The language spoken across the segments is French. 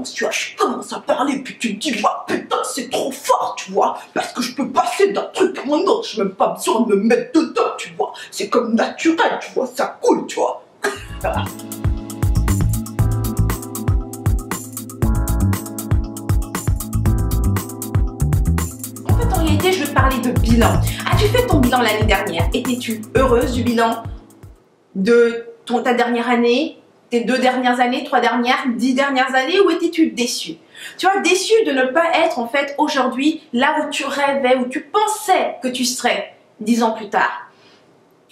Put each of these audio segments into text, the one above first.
commence, tu vois, je commence à parler, puis tu te dis, ouais, putain, c'est trop fort, tu vois, parce que je peux passer d'un truc à un autre, je n'ai même pas besoin de me mettre dedans, tu vois, c'est comme naturel, tu vois, ça coule, tu vois. En réalité, je veux te parler de bilan. As-tu fait ton bilan l'année dernière? Étais-tu heureuse du bilan de ta dernière année, tes 2 dernières années, 3 dernières, 10 dernières années, ou étais-tu déçue? Tu vois, déçue de ne pas être en fait aujourd'hui là où tu rêvais, où tu pensais que tu serais 10 ans plus tard.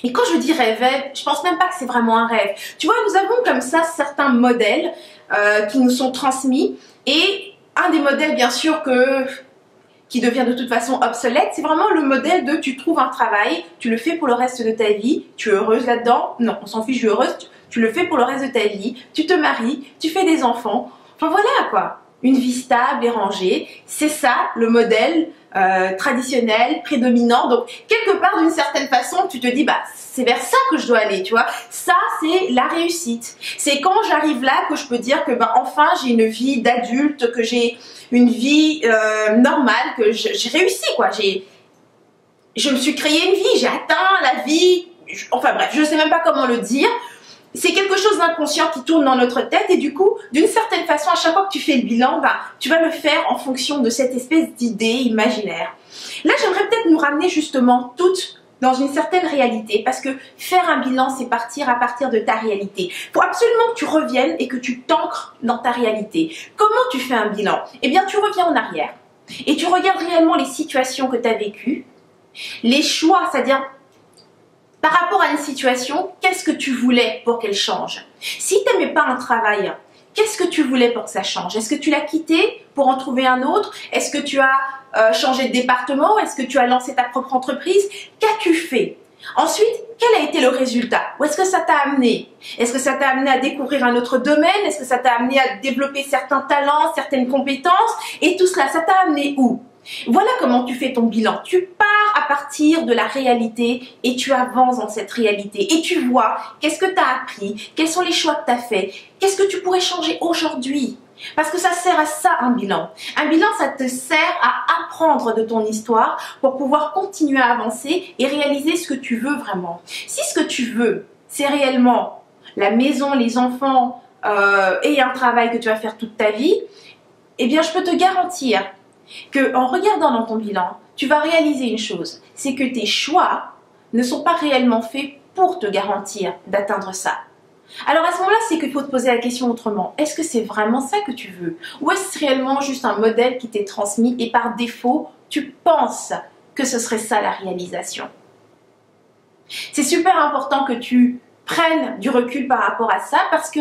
Et quand je dis rêvais, je pense même pas que c'est vraiment un rêve. Tu vois, nous avons comme ça certains modèles qui nous sont transmis, et un des modèles bien sûr qui devient de toute façon obsolète, c'est vraiment le modèle de tu trouves un travail, tu le fais pour le reste de ta vie, tu es heureuse là-dedans, non, on s'en fiche, je suis heureuse, tu le fais pour le reste de ta vie, tu te maries, tu fais des enfants, enfin voilà quoi, une vie stable et rangée, c'est ça le modèle traditionnel, prédominant, donc quelque part d'une certaine façon tu te dis bah c'est vers ça que je dois aller, tu vois, ça c'est la réussite, c'est quand j'arrive là que je peux dire que bah enfin j'ai une vie d'adulte, que j'ai une vie normale, que j'ai réussi quoi, je me suis créé une vie, j'ai atteint la vie, enfin bref, je ne sais même pas comment le dire. C'est quelque chose d'inconscient qui tourne dans notre tête, et du coup, d'une certaine façon, à chaque fois que tu fais le bilan, ben, tu vas le faire en fonction de cette espèce d'idée imaginaire. Là, j'aimerais peut-être nous ramener justement toutes dans une certaine réalité, parce que faire un bilan, c'est partir à partir de ta réalité. Il faut absolument que tu reviennes et que tu t'ancres dans ta réalité. Comment tu fais un bilan? Eh bien, tu reviens en arrière et tu regardes réellement les situations que tu as vécues, les choix, c'est-à-dire par rapport à une situation, qu'est-ce que tu voulais pour qu'elle change? Si tu n'aimais pas un travail, qu'est-ce que tu voulais pour que ça change? Est-ce que tu l'as quitté pour en trouver un autre? Est-ce que tu as changé de département? Est-ce que tu as lancé ta propre entreprise? Qu'as-tu fait? Ensuite, quel a été le résultat? Où est-ce que ça t'a amené? Est-ce que ça t'a amené à découvrir un autre domaine? Est-ce que ça t'a amené à développer certains talents, certaines compétences? Et tout cela, ça t'a amené où? Voilà comment tu fais ton bilan. Tu pars à partir de la réalité et tu avances dans cette réalité. Et tu vois qu'est-ce que tu as appris, quels sont les choix que tu as faits, qu'est-ce que tu pourrais changer aujourd'hui. Parce que ça sert à ça un bilan. Un bilan, ça te sert à apprendre de ton histoire pour pouvoir continuer à avancer et réaliser ce que tu veux vraiment. Si ce que tu veux, c'est réellement la maison, les enfants et un travail que tu vas faire toute ta vie, eh bien je peux te garantir qu'en regardant dans ton bilan, tu vas réaliser une chose, c'est que tes choix ne sont pas réellement faits pour te garantir d'atteindre ça. Alors à ce moment-là, c'est qu'il faut te poser la question autrement. Est-ce que c'est vraiment ça que tu veux? Ou est-ce réellement juste un modèle qui t'est transmis et par défaut, tu penses que ce serait ça la réalisation? C'est super important que tu prennes du recul par rapport à ça, parce que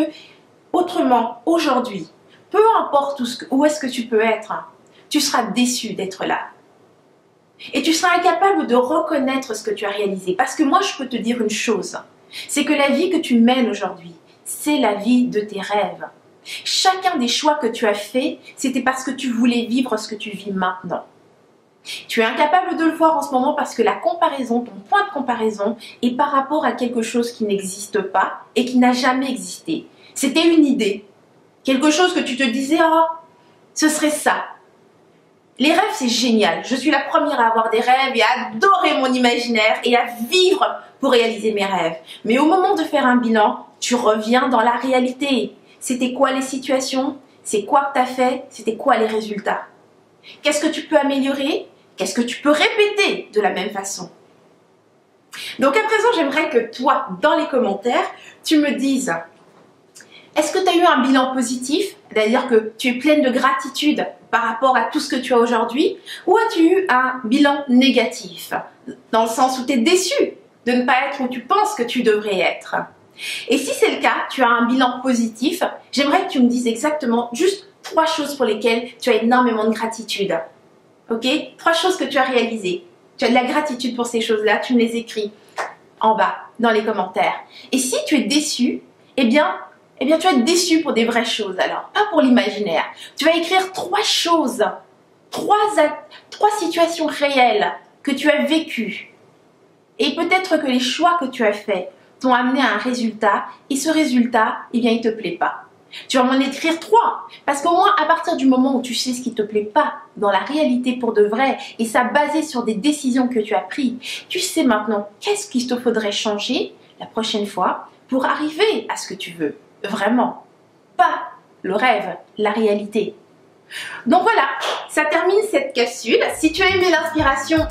autrement, aujourd'hui, peu importe où est-ce que tu peux être, tu seras déçu d'être là. Et tu seras incapable de reconnaître ce que tu as réalisé. Parce que moi, je peux te dire une chose, c'est que la vie que tu mènes aujourd'hui, c'est la vie de tes rêves. Chacun des choix que tu as fait, c'était parce que tu voulais vivre ce que tu vis maintenant. Tu es incapable de le voir en ce moment parce que la comparaison, ton point de comparaison, est par rapport à quelque chose qui n'existe pas et qui n'a jamais existé. C'était une idée. Quelque chose que tu te disais, oh, ce serait ça. Les rêves, c'est génial. Je suis la première à avoir des rêves et à adorer mon imaginaire et à vivre pour réaliser mes rêves. Mais au moment de faire un bilan, tu reviens dans la réalité. C'était quoi les situations? C'est quoi que tu as fait? C'était quoi les résultats? Qu'est-ce que tu peux améliorer? Qu'est-ce que tu peux répéter de la même façon? Donc à présent, j'aimerais que toi, dans les commentaires, tu me dises, est-ce que tu as eu un bilan positif? C'est-à-dire que tu es pleine de gratitude par rapport à tout ce que tu as aujourd'hui, ou as-tu eu un bilan négatif, dans le sens où tu es déçu de ne pas être où tu penses que tu devrais être? Et si c'est le cas, tu as un bilan positif, j'aimerais que tu me dises exactement juste 3 choses pour lesquelles tu as énormément de gratitude. Ok? 3 choses que tu as réalisées. Tu as de la gratitude pour ces choses-là, tu me les écris en bas, dans les commentaires. Et si tu es déçu, eh bien tu vas être déçu pour des vraies choses alors, pas pour l'imaginaire. Tu vas écrire 3 choses, 3 situations réelles que tu as vécues. Et peut-être que les choix que tu as faits t'ont amené à un résultat, et ce résultat, eh bien, il ne te plaît pas. Tu vas m'en écrire 3. Parce qu'au moins, à partir du moment où tu sais ce qui te plaît pas dans la réalité pour de vrai, et ça basé sur des décisions que tu as prises, tu sais maintenant qu'est-ce qu'il te faudrait changer la prochaine fois pour arriver à ce que tu veux. Vraiment. Pas le rêve, la réalité. Donc voilà, ça termine cette capsule. Si tu as aimé l'inspiration,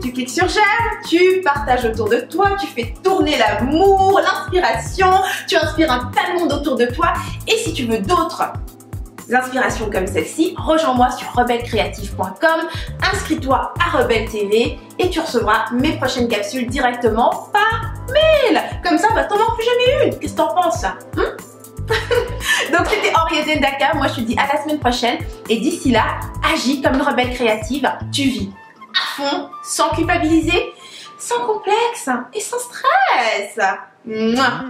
tu cliques sur j'aime, tu partages autour de toi, tu fais tourner l'amour, l'inspiration, tu inspires un tas de monde autour de toi. Et si tu veux d'autres inspirations comme celle-ci, rejoins-moi sur rebellecreative.com, inscris-toi à Rebelle TV et tu recevras mes prochaines capsules directement par mail. Comme ça, t'en manques plus jamais une. Qu'est-ce que t'en penses? Donc c'était Henriette Ndaka, moi je te dis à la semaine prochaine et d'ici là, agis comme une rebelle créative, tu vis à fond, sans culpabiliser, sans complexe et sans stress. Mouah.